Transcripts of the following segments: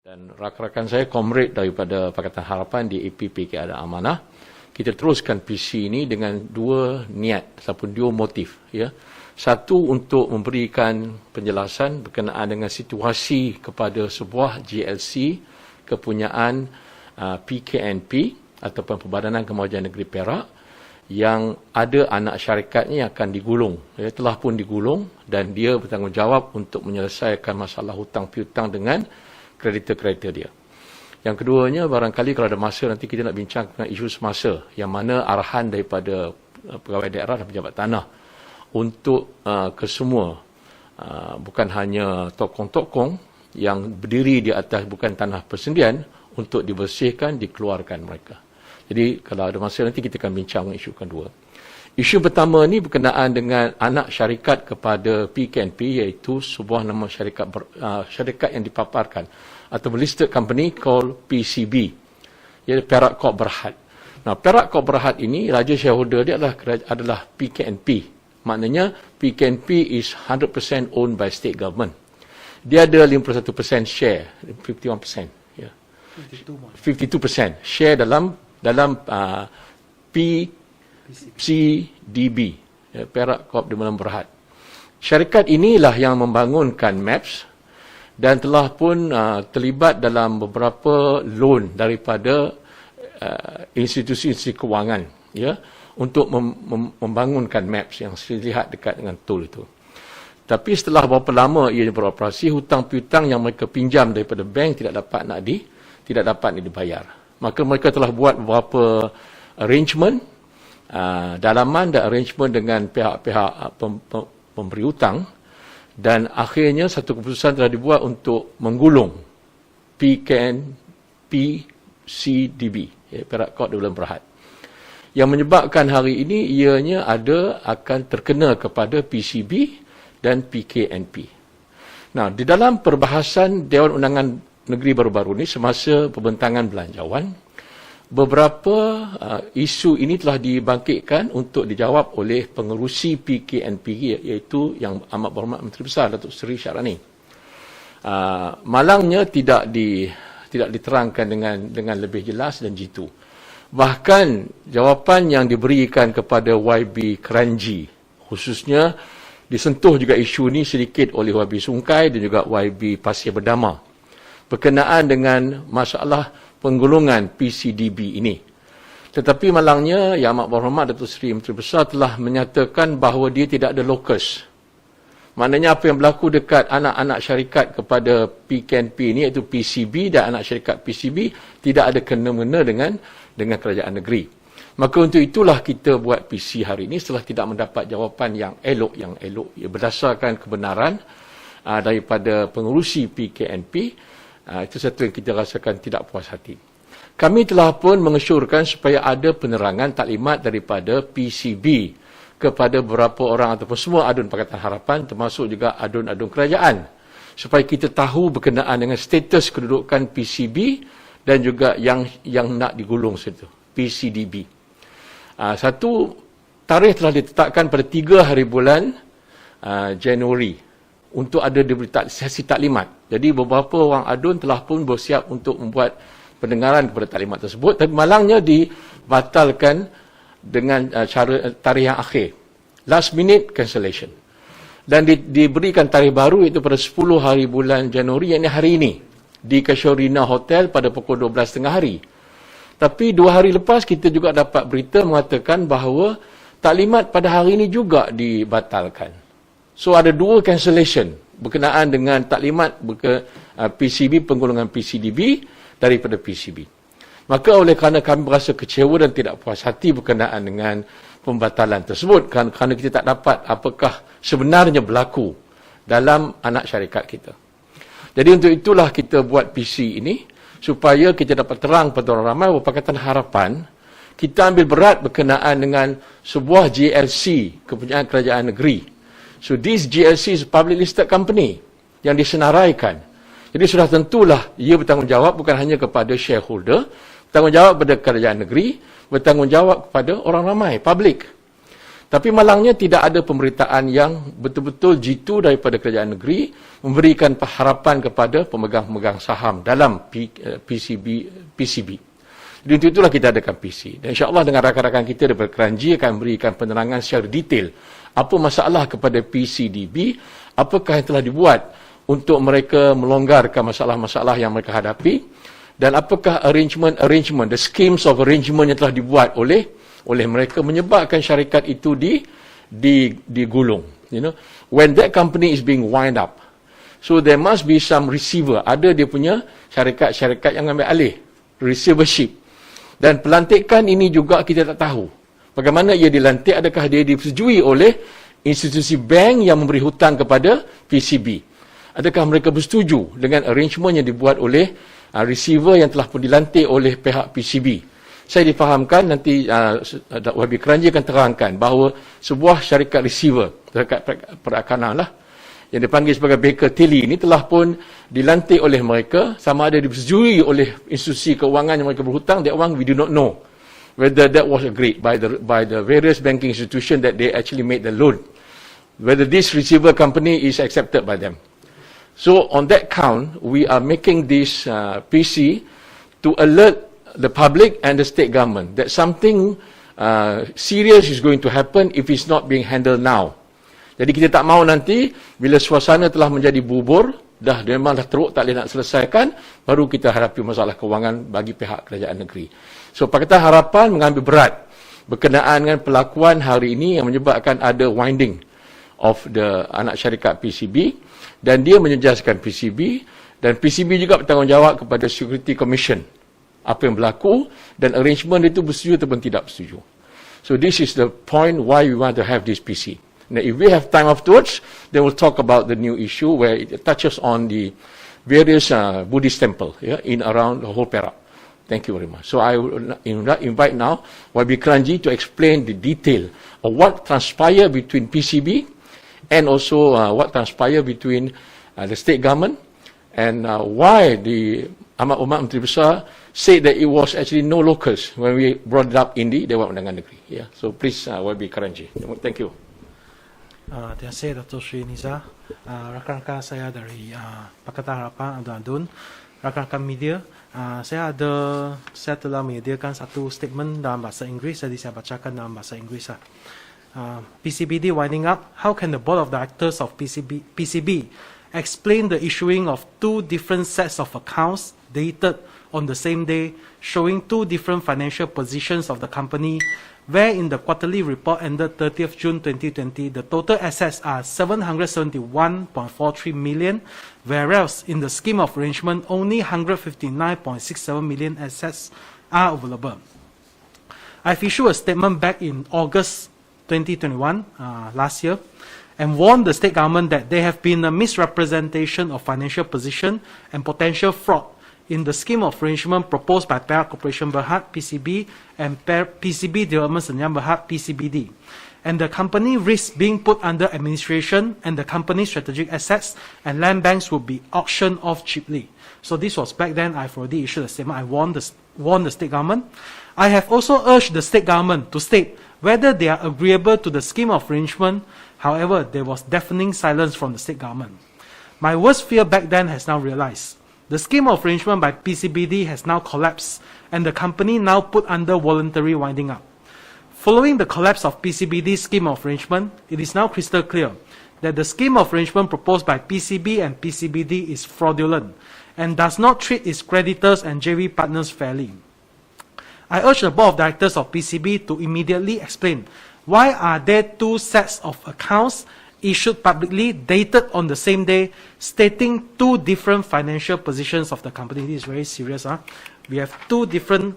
Dan rakan-rakan saya, komrade daripada Pakatan Harapan di APPK ada amanah, kita teruskan PC ini dengan dua niat ataupun dua motif. Ya. Satu, untuk memberikan penjelasan berkenaan dengan situasi kepada sebuah GLC kepunyaan PKNP ataupun Perbadanan Kemajuan Negeri Perak yang ada anak syarikatnya yang akan digulung. Ya, telah pun digulung dan dia bertanggungjawab untuk menyelesaikan masalah hutang piutang dengan kreditor-kreditor dia. Yang keduanya, barangkali kalau ada masa nanti kita nak bincang tentang isu semasa yang mana arahan daripada pegawai daerah dan pejabat tanah untuk kesemua, bukan hanya tokong-tokong yang berdiri di atas bukan tanah persendian, untuk dibersihkan, dikeluarkan mereka. Jadi kalau ada masa nanti kita akan bincang isu kedua. Isu pertama ni berkenaan dengan anak syarikat kepada PKNP, iaitu sebuah nama syarikat yang dipaparkan atau listed company called PCB, iaitu Perak Corp Berhad. Nah, Perak Corp Berhad ini raja shareholder dia adalah PKNP. Maknanya PKNP is 100% owned by state government. Dia ada 51% share, 51%, ya. 52% share dalam PCDB, ya, Perak Corp Development Berhad. Syarikat inilah yang membangunkan MAPS dan telah pun terlibat dalam beberapa loan daripada institusi-institusi kewangan, ya, untuk membangunkan MAPS yang saya lihat dekat dengan tol itu. Tapi setelah berapa lama ia beroperasi, hutang piutang yang mereka pinjam daripada bank tidak dapat dibayar. Maka mereka telah buat beberapa arrangement, dalaman dan arrangement dengan pihak-pihak pemberi hutang, dan akhirnya satu keputusan telah dibuat untuk menggulung PCDB, ya, Perak Corp Development Berhad. Yang menyebabkan hari ini ianya akan terkena kepada PCB dan PKNP. Nah, di dalam perbahasan Dewan Undangan Negeri baru-baru ini semasa pembentangan belanjawan, beberapa isu ini telah dibangkitkan untuk dijawab oleh pengerusi PKNP, iaitu yang amat berhormat Menteri Besar Datuk Seri Syarani. Malangnya tidak diterangkan dengan lebih jelas dan jitu. Bahkan jawapan yang diberikan kepada YB Keranji, khususnya disentuh juga isu ini sedikit oleh YB Sungkai dan juga YB Pasir Berdama, berkenaan dengan masalah penggulungan PCDB ini. Tetapi malangnya Yang Amat Berhormat Datuk Seri Menteri Besar telah menyatakan bahawa dia tidak ada locus. Maknanya apa yang berlaku dekat anak-anak syarikat kepada PKNP ini, iaitu PCB dan anak syarikat PCB, tidak ada kena-mena dengan kerajaan negeri. Maka untuk itulah kita buat PC hari ini setelah tidak mendapat jawapan yang elok, berdasarkan kebenaran daripada pengerusi PKNP. Itu satu yang kita rasakan tidak puas hati. Kami telah pun mengesyorkan supaya ada penerangan taklimat daripada PCB kepada beberapa orang ataupun semua adun Pakatan Harapan, termasuk juga adun-adun kerajaan, supaya kita tahu berkenaan dengan status kedudukan PCB dan juga yang nak digulung situ, PCDB. Satu tarikh telah ditetapkan pada 3 hari bulan Januari untuk ada diberi sesi taklimat. Jadi beberapa orang adun telah pun bersiap untuk membuat pendengaran kepada taklimat tersebut, tapi malangnya dibatalkan dengan cara tarikh yang akhir. Last minute cancellation. Dan diberikan tarikh baru, iaitu pada 10 hari bulan Januari, yang ini hari ini, di Casuarina Hotel pada pukul 12 tengah hari. Tapi 2 hari lepas kita juga dapat berita mengatakan bahawa taklimat pada hari ini juga dibatalkan. So ada 2 cancellation berkenaan dengan taklimat PCB, penggulungan PCDB daripada PCB. Maka oleh kerana kami berasa kecewa dan tidak puas hati berkenaan dengan pembatalan tersebut, kerana kita tak dapat apakah sebenarnya berlaku dalam anak syarikat kita. Jadi untuk itulah kita buat PC ini, supaya kita dapat terang pada orang ramai bahawa Pakatan Harapan kita ambil berat berkenaan dengan sebuah GLC kepunyaan kerajaan negeri. So this GLC is a public listed company yang disenaraikan. Jadi sudah tentulah ia bertanggungjawab bukan hanya kepada shareholder, bertanggungjawab kepada kerajaan negeri, bertanggungjawab kepada orang ramai, public. Tapi malangnya tidak ada pemberitaan yang betul-betul jitu daripada kerajaan negeri memberikan harapan kepada pemegang-pemegang saham dalam PCB. Jadi untuk itulah kita adakan PC. Dan insya-Allah dengan rakan-rakan kita daripada Keranji akan memberikan penerangan secara detail apa masalah kepada PCDB, apakah yang telah dibuat untuk mereka melonggarkan masalah-masalah yang mereka hadapi, dan apakah arrangement, the schemes of arrangement yang telah dibuat oleh mereka menyebabkan syarikat itu digulung. When that company is being wind up, so there must be some receiver. Ada dia punya syarikat-syarikat yang ambil alih, receivership. Dan pelantikan ini juga kita tak tahu. Bagaimana ia dilantik, adakah dia disetujui oleh institusi bank yang memberi hutang kepada PCB? Adakah mereka bersetuju dengan arrangement yang dibuat oleh receiver yang telah pun dilantik oleh pihak PCB? Saya difahamkan nanti YB Keranji akan terangkan bahawa sebuah syarikat receiver, syarikat perakanan lah, yang dipanggil sebagai Baker Tilly ini telah pun dilantik oleh mereka, sama ada disetujui oleh institusi keuangan yang mereka berhutang. That one we do not know whether that was agreed by the various banking institution that they actually made the loan, whether this receiver company is accepted by them. So on that count, we are making this PC to alert the public and the state government that something serious is going to happen if it's not being handled now. Jadi kita tak mahu nanti bila suasana telah menjadi bubur, memang dah teruk tak boleh nak selesaikan, baru kita hadapi masalah kewangan bagi pihak kerajaan negeri. So Pakatan Harapan mengambil berat berkenaan dengan pelakuan hari ini yang menyebabkan ada winding of the anak syarikat PCB, dan dia menjejaskan PCB, dan PCB juga bertanggungjawab kepada Security Commission apa yang berlaku, dan arrangement itu bersetuju ataupun tidak bersetuju. So this is the point why we want to have this PC. Now, if we have time afterwards, then we'll talk about the new issue where it touches on the various Buddhist temple in around the whole Perak. Thank you very much. So I will invite now YB Keranji to explain the detail of what transpired between PCB and also what transpired between the state government, and why the Amat Umat Menteri Besar said that it was actually no locals when we brought it up in the Dewan Undangan Negeri. Yeah. So please, YB Keranji. Thank you. Terima kasih Dato' Sri Niza. Rakan-rakan saya dari Pakatan Harapan Adun, rakan-rakan media, saya telah menyediakan satu statement dalam bahasa Inggeris, jadi saya bacakan dalam bahasa Inggeris. PCBD winding up. How can the board of directors of PCB explain the issuing of two different sets of accounts dated on the same day, showing two different financial positions of the company, where in the quarterly report ended 30th June 2020, the total assets are 771.43 million, whereas in the scheme of arrangement, only 159.67 million assets are available. I've issued a statement back in August 2021, last year, and warned the state government that there have been a misrepresentation of financial position and potential fraud in the scheme of arrangement proposed by Perak Corporation Berhad (PCB) and PCB Development Senyap Berhad (PCBD), and the company risks being put under administration, and the company's strategic assets and land banks will be auctioned off cheaply. So this was back then. I've already issued a statement. I warned the state government. I have also urged the state government to state whether they are agreeable to the scheme of arrangement. However, there was deafening silence from the state government. My worst fear back then has now realized. The scheme of arrangement by PCBD has now collapsed, and the company now put under voluntary winding up. Following the collapse of PCBD's scheme of arrangement, it is now crystal clear that the scheme of arrangement proposed by PCB and PCBD is fraudulent and does not treat its creditors and JV partners fairly. I urge the board of directors of PCB to immediately explain why are there two sets of accounts issued publicly, dated on the same day, stating two different financial positions of the company. This is very serious. We have two different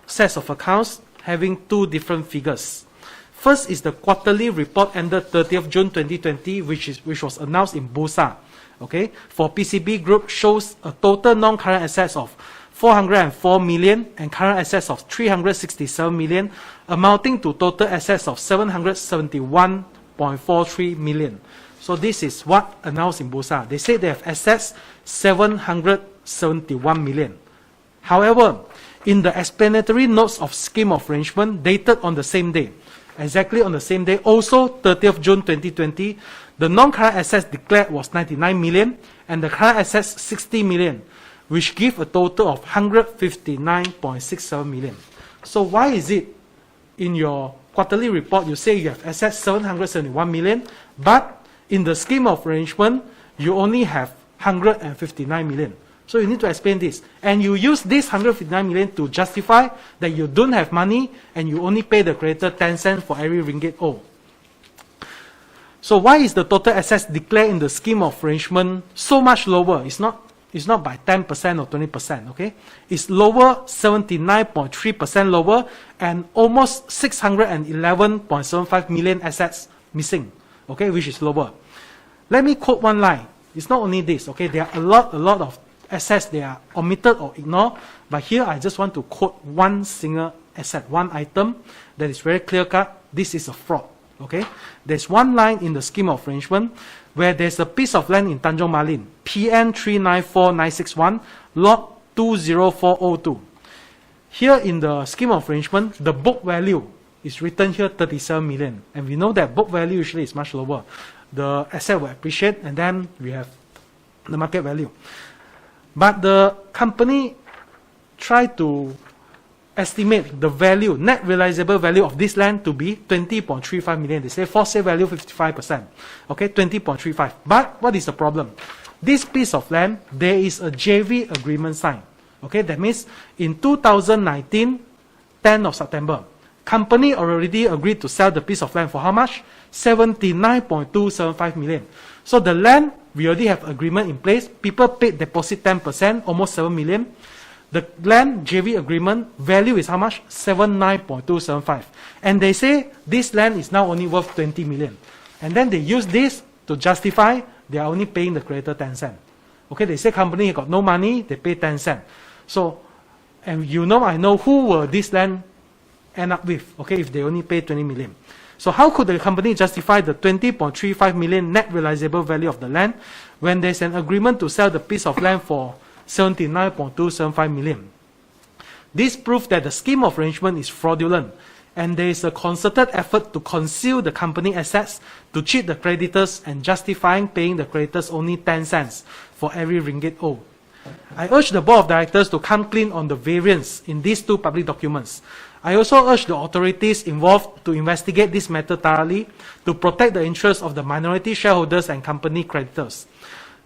sets of accounts having two different figures. First is the quarterly report ended 30th June 2020, which was announced in Bursa. Okay, for PCB Group, shows a total non-current assets of 404 million and current assets of 367 million, amounting to total assets of 771.43 million. So this is what announced in Bursa. They say they have assets 771 million. However, in the explanatory notes of scheme of arrangement dated on the same day, exactly on the same day, also 30th June 2020, the non-current assets declared was 99 million and the current assets 60 million, which give a total of 159.67 million. So why is it in your quarterly report you say you have assets 771 million, but in the scheme of arrangement you only have 159 million? So you need to explain this. And you use this 159 million to justify that you don't have money and you only pay the creditor 10 cents for every ringgit owed. So why is the total assets declared in the scheme of arrangement so much lower? It's not by 10% or 20%, okay? It's lower, 79.3% lower, and almost 611.75 million assets missing, okay, which is lower. Let me quote one line. It's not only this, okay? There are a lot of assets they are omitted or ignored, but here I just want to quote one single asset, one item that is very clear-cut. This is a fraud, okay? There's one line in the scheme of arrangement where there's a piece of land in Tanjung Malin, PN 394961, lot 20402. Here in the scheme of arrangement, the book value is written here 37 million. And we know that book value usually is much lower. The asset will appreciate, and then we have the market value. But the company tried to estimate the value, net realizable value of this land to be 20.35 million. They say for sale value 55%. Okay, 20.35. But what is the problem? This piece of land, there is a JV agreement signed. Okay, that means in 2019, 10 of September, company already agreed to sell the piece of land for how much? 79.275 million. So the land, we already have agreement in place. People paid deposit 10%, almost 7 million. The land JV agreement value is how much? 79.275. And they say this land is now only worth 20 million. And then they use this to justify they are only paying the creditor 10 cents. Okay, they say company got no money, they pay 10 cents. So, and you know, I know who will this land end up with, okay, if they only pay 20 million. So how could the company justify the 20.35 million net realizable value of the land when there's an agreement to sell the piece of land for 79.275 million? This proves that the scheme of arrangement is fraudulent, and there is a concerted effort to conceal the company assets, to cheat the creditors, and justifying paying the creditors only 10 cents for every ringgit owed. I urge the board of directors to come clean on the variance in these two public documents. I also urge the authorities involved to investigate this matter thoroughly to protect the interests of the minority shareholders and company creditors.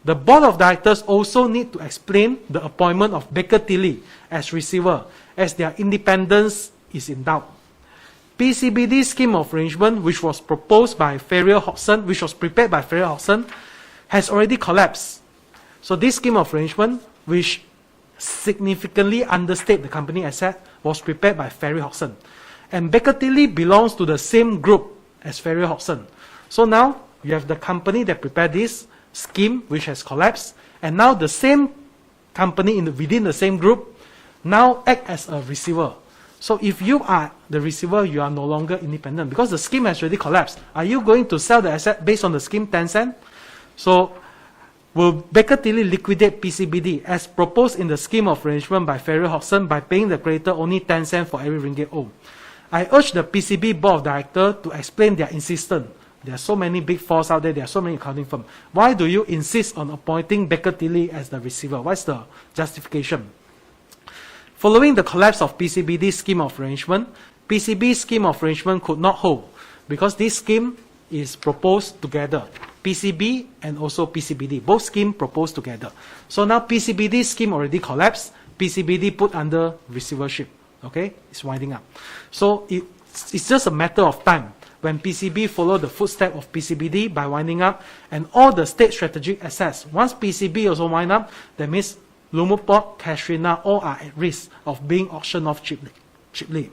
The board of directors also need to explain the appointment of Baker Tilly as receiver, as their independence is in doubt. PCBD scheme of arrangement, which was proposed by Ferrier Hodgson, which was prepared by Ferrier Hodgson, has already collapsed. So this scheme of arrangement, which significantly understate the company asset, was prepared by Ferrier Hodgson. And Baker Tilly belongs to the same group as Ferrier Hodgson. So now you have the company that prepared this scheme, which has collapsed, and now the same company within the same group now act as a receiver. So if you are the receiver, you are no longer independent because the scheme has already collapsed. Are you going to sell the asset based on the scheme 10 cents? So will Baker Tilly liquidate PCBD as proposed in the scheme of arrangement by Ferrier Hodgson by paying the creditor only 10 cents for every ringgit owed? I urge the PCB board of directors to explain their insistence. There are so many big fours out there, there are so many accounting firms. Why do you insist on appointing Baker Tilly as the receiver? What's the justification? Following the collapse of PCBD scheme of arrangement, PCB scheme of arrangement could not hold because this scheme is proposed together. PCB and also PCBD, both schemes proposed together. So now PCBD scheme already collapsed, PCBD put under receivership. Okay, it's winding up. So it's just a matter of time when PCB follow the footsteps of PCBD by winding up, and all the state strategic assets. Once PCB also wind up, that means Lumuport, Kashrina, all are at risk of being auctioned off cheaply.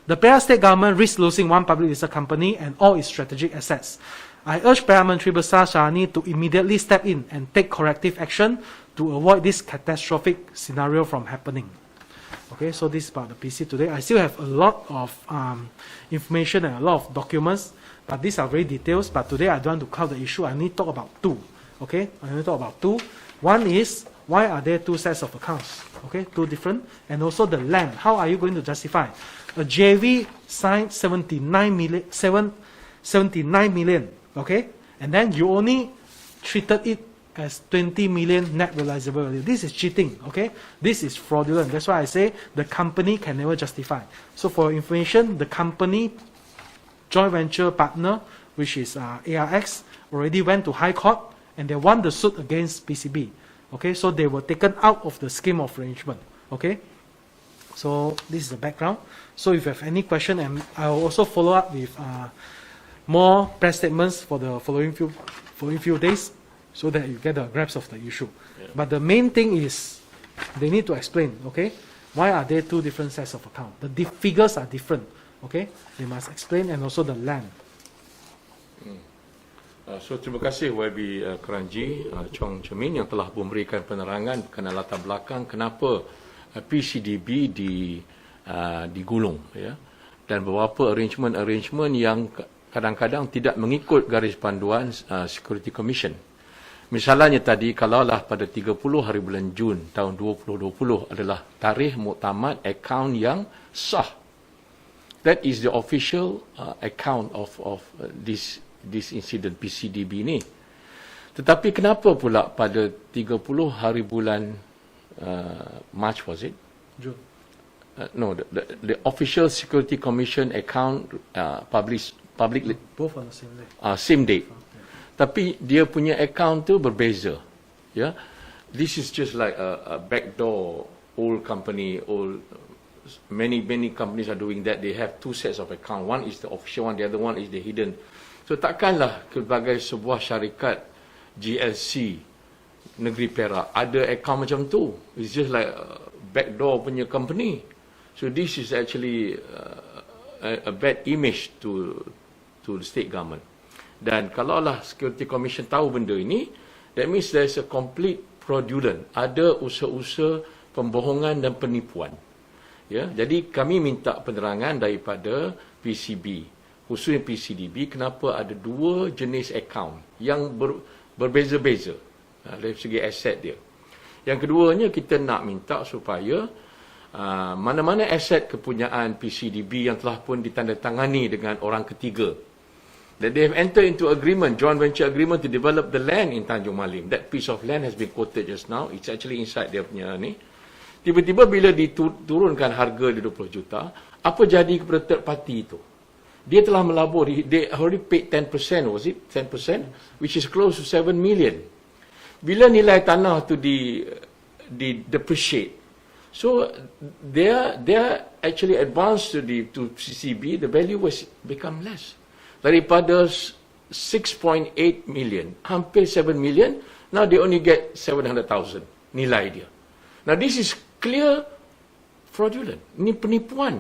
The Perak state government risks losing one public listed company and all its strategic assets. I urge Perak Menteri Besar Syarani to immediately step in and take corrective action to avoid this catastrophic scenario from happening. Okay, so this is about the PC today. I still have a lot of information and a lot of documents, but these are very details. But today I don't want to cover the issue. I need to talk about two. Okay, I need to talk about two. One is why are there two sets of accounts? Okay, two different. And also the land. How are you going to justify? A JV signed 79 million, okay? And then you only treated it as 20 million net realizable value. This is cheating, okay? This is fraudulent. That's why I say the company can never justify. So for information, the company joint venture partner, which is ARX, already went to High Court and they won the suit against PCB. Okay, so they were taken out of the scheme of arrangement. Okay, so this is the background. So if you have any question, and I will also follow up with more press statements for the following few days, so that you get a grasp of the issue. Yeah. But the main thing is they need to explain. Okay, why are there two different sets of account? The figures are different. Okay, they must explain, and also the land. So terima kasih YB Keranji Chong Chemin yang telah memberikan penerangan mengenai latar belakang kenapa PCDB digulung, ya, dan beberapa arrangement yang kadang-kadang tidak mengikut garis panduan Security Commission. Misalnya tadi, kalaulah pada 30 hari bulan Jun tahun 2020 adalah tarikh muktamad akaun yang sah. That is the official account of this incident PCDB ni. Tetapi kenapa pula pada 30 hari bulan March, was it? June. No, the official Security Commission account publicly. Both on the same day. Same date. Tapi dia punya account tu berbeza. Yeah, this is just like a backdoor. Old company, many companies are doing that. They have two sets of account. One is the official one, the other one is the hidden. So takkanlah sebagai sebuah syarikat GLC negeri Perak ada account macam tu. It's just like backdoor punya company. So this is actually a bad image to the state government. Dan kalaulah Security Commission tahu benda ini, that means there is a complete fraudulent. Ada usaha-usaha pembohongan dan penipuan. Ya, jadi kami minta penerangan daripada PCB, khususnya PCDB, kenapa ada dua jenis akaun yang berbeza-beza dari segi aset dia. Yang keduanya, kita nak minta supaya mana-mana aset kepunyaan PCDB yang telah pun ditandatangani dengan orang ketiga, that they have entered into agreement, joint venture agreement to develop the land in Tanjung Malim. That piece of land has been quoted just now. It's actually inside dia punya ni. Tiba-tiba bila diturunkan harga di 20 juta, apa jadi kepada third party itu? Dia telah melabur, they already paid 10%, was it? 10%? Which is close to 7 million. Bila nilai tanah tu depreciate, so they actually advanced to CCB, the value was become less. Daripada 6.8 million, hampir 7 million, now they only get 700,000 nilai dia. Now this is clear fraudulent. Ini penipuan.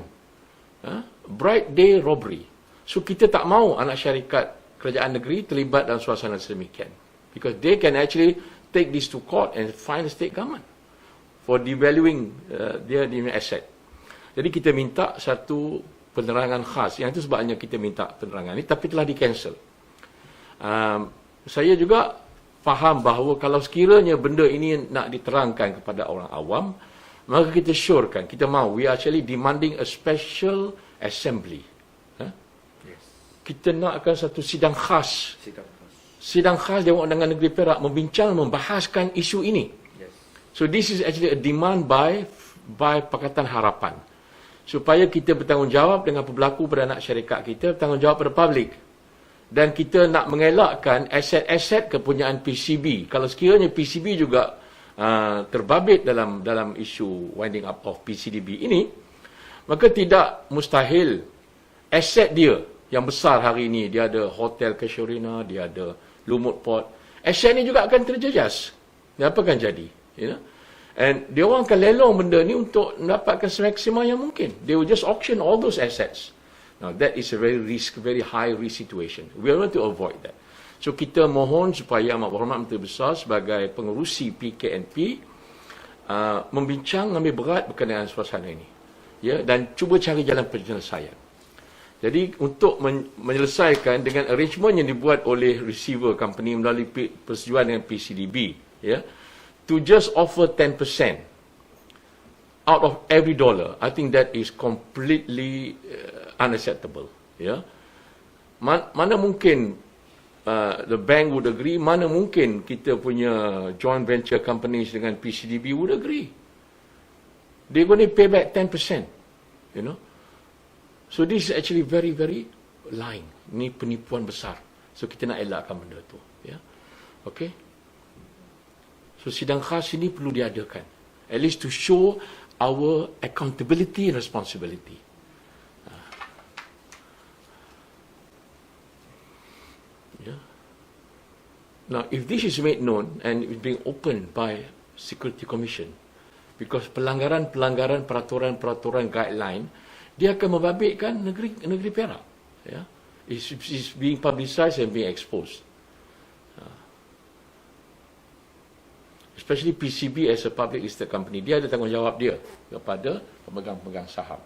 Bright day robbery. So kita tak mahu anak syarikat kerajaan negeri terlibat dalam suasana sedemikian. Because they can actually take this to court and fine the state government for devaluing their asset. Jadi kita minta satu penerangan khas. Yang itu sebabnya kita minta penerangan ini, tapi telah di-cancel. Saya juga faham bahawa kalau sekiranya benda ini nak diterangkan kepada orang awam, maka kita syorkan, kita mahu, we are actually demanding a special assembly. Kita nakkan satu sidang khas. Sidang khas Dewan Undangan Negeri Perak membahaskan isu ini. So this is actually a demand by Pakatan Harapan. Supaya kita bertanggungjawab dengan apa berlaku pada anak syarikat kita, bertanggungjawab pada publik. Dan kita nak mengelakkan aset-aset kepunyaan PCB. Kalau sekiranya PCB juga terbabit dalam isu winding up of PCDB ini, maka tidak mustahil aset dia yang besar hari ini, dia ada hotel Casuarina, dia ada lumut port, aset ni juga akan terjejas. Dan apa akan jadi? You know? And dia orang akan lelong benda ni untuk mendapatkan semaksimal yang mungkin. They will just auction all those assets. Now that is a very high risk situation. We want to avoid that. So kita mohon supaya Amat Berhormat Menteri Besar sebagai pengerusi PKNP membincang ambil berat berkenaan suasana ini. Ya, dan cuba cari jalan penyelesaian. Jadi untuk menyelesaikan dengan arrangement yang dibuat oleh receiver company melalui persetujuan dengan PCDB, ya, to just offer 10% out of every dollar, I think that is completely unacceptable. Yeah, mana mungkin the bank would agree, mana mungkin kita punya joint venture companies dengan PCDB would agree. They're going to pay back 10%, you know. So this is actually very, very lying. Ini penipuan besar. So kita nak elakkan benda tu. Ya, okay. So sidang khas ini perlu diadakan, at least to show our accountability and responsibility. Now, if this is made known and it's being opened by Security Commission, because pelanggaran-pelanggaran peraturan-peraturan guideline, dia akan membabitkan negeri Perak. Yeah? It's being publicized and being exposed. Especially PCB as a public listed company, dia ada tanggungjawab dia kepada pemegang-pemegang saham.